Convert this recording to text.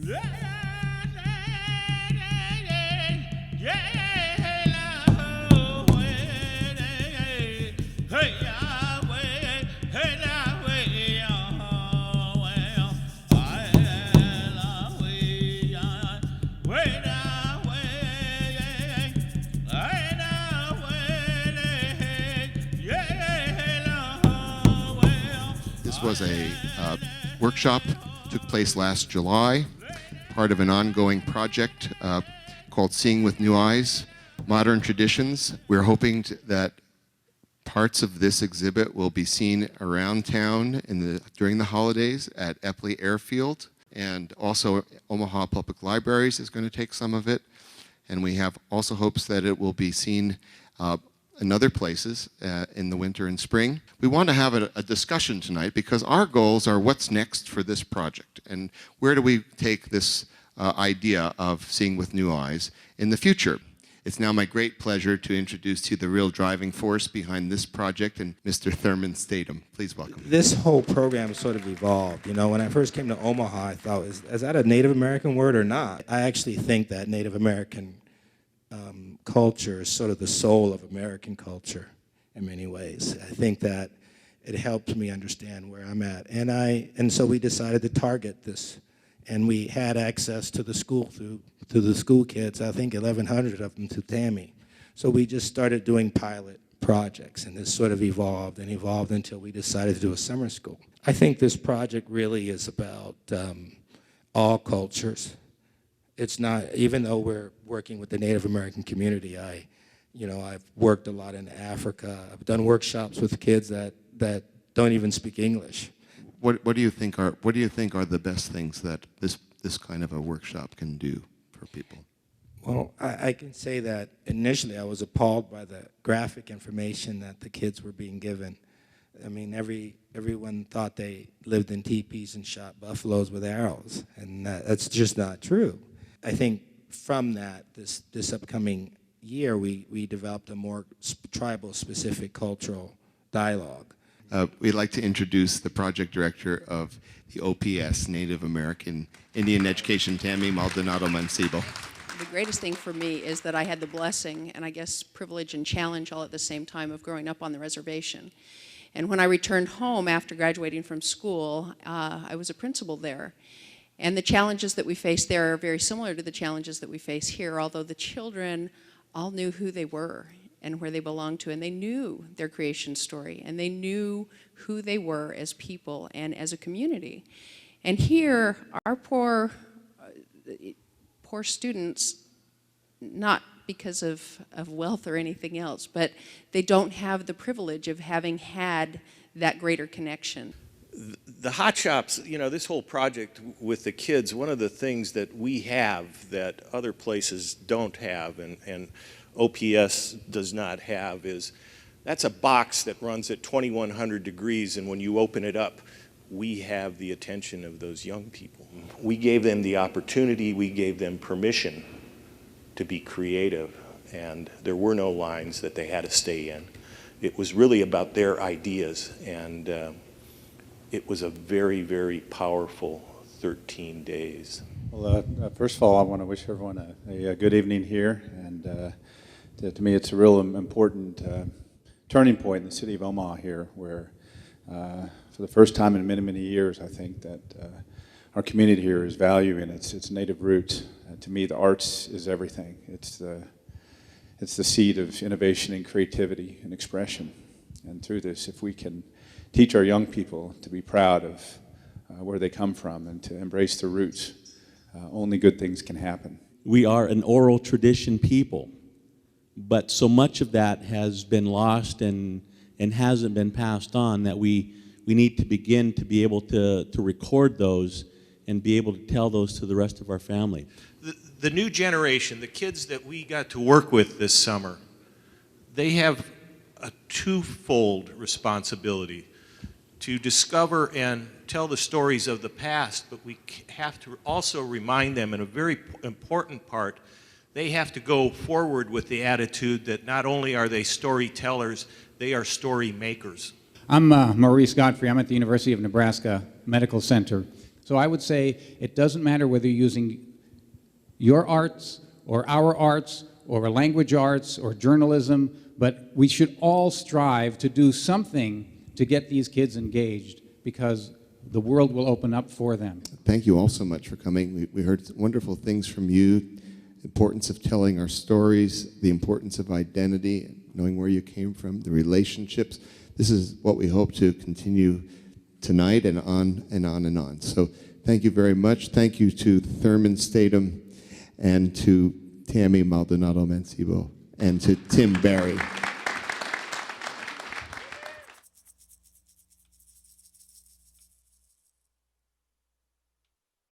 This was a workshop, took place last July, part of an ongoing project called Seeing with New Eyes, Modern Traditions. We're hoping that parts of this exhibit will be seen around town during the holidays at Epley Airfield, and also Omaha Public Libraries is going to take some of it. And we have also hopes that it will be seen in other places in the winter and spring. We want to have a discussion tonight because our goals are what's next for this project and where do we take this idea of Seeing with New Eyes in the future. It's now my great pleasure to introduce to you the real driving force behind this project, and Mr. Therman Statom. Please welcome. This whole program sort of evolved. You know, when I first came to Omaha, I thought, is that a Native American word or not? I actually think that Native American culture is sort of the soul of American culture in many ways. I think that it helped me understand where I'm at. And so we decided to target this. And we had access to the school through the school kids, I think 1,100 of them to Tami. So we just started doing pilot projects, and this sort of evolved and evolved until we decided to do a summer school. I think this project really is about all cultures. It's not, even though we're working with the Native American community, I've worked a lot in Africa. I've done workshops with kids that don't even speak English. What do you think are the best things that this kind of a workshop can do for people? Well, I can say that initially I was appalled by the graphic information that the kids were being given. I mean, everyone thought they lived in teepees and shot buffaloes with arrows, and that's just not true. I think from that, this upcoming year, we developed a more tribal-specific cultural dialogue. We'd like to introduce the project director of the OPS, Native American Indian Education, Tami, Maldonado-Mancebo. The greatest thing for me is that I had the blessing and I guess privilege and challenge all at the same time of growing up on the reservation. And when I returned home after graduating from school, I was a principal there. And the challenges that we face there are very similar to the challenges that we face here, although the children all knew who they were and where they belonged to, and they knew their creation story, and they knew who they were as people and as a community. And here, our poor students, not because of wealth or anything else, but they don't have the privilege of having had that greater connection. The hot shops, you know, this whole project with the kids, one of the things that we have that other places don't have and OPS does not have is that's a box that runs at 2100 degrees, and when you open it up, we have the attention of those young people. We gave them the opportunity, we gave them permission to be creative, and there were no lines that they had to stay in. It was really about their ideas, and it was a very, very powerful 13 days. Well, first of all, I want to wish everyone a good evening here, and to me it's a real important turning point in the city of Omaha here, where for the first time in many, many years, I think that our community here is valuing its native roots. To me, the arts is everything. It's the seed of innovation and creativity and expression. And through this, if we can teach our young people to be proud of where they come from and to embrace their roots, only good things can happen. We are an oral tradition people, but so much of that has been lost and hasn't been passed on that we need to begin to be able to record those and be able to tell those to the rest of our family. The new generation, the kids that we got to work with this summer, they have a twofold responsibility to discover and tell the stories of the past, but we have to also remind them, in a very important part, they have to go forward with the attitude that not only are they storytellers, they are story makers. I'm Maurice Godfrey. I'm at the University of Nebraska Medical Center. So I would say it doesn't matter whether you're using your arts or our arts or language arts or journalism, but we should all strive to do something to get these kids engaged, because the world will open up for them. Thank you all so much for coming. We heard wonderful things from you, the importance of telling our stories, the importance of identity, knowing where you came from, the relationships. This is what we hope to continue tonight and on and on and on. So thank you very much. Thank you to Therman Statom and to Tami Maldonado-Mancebo and to Tim Barry.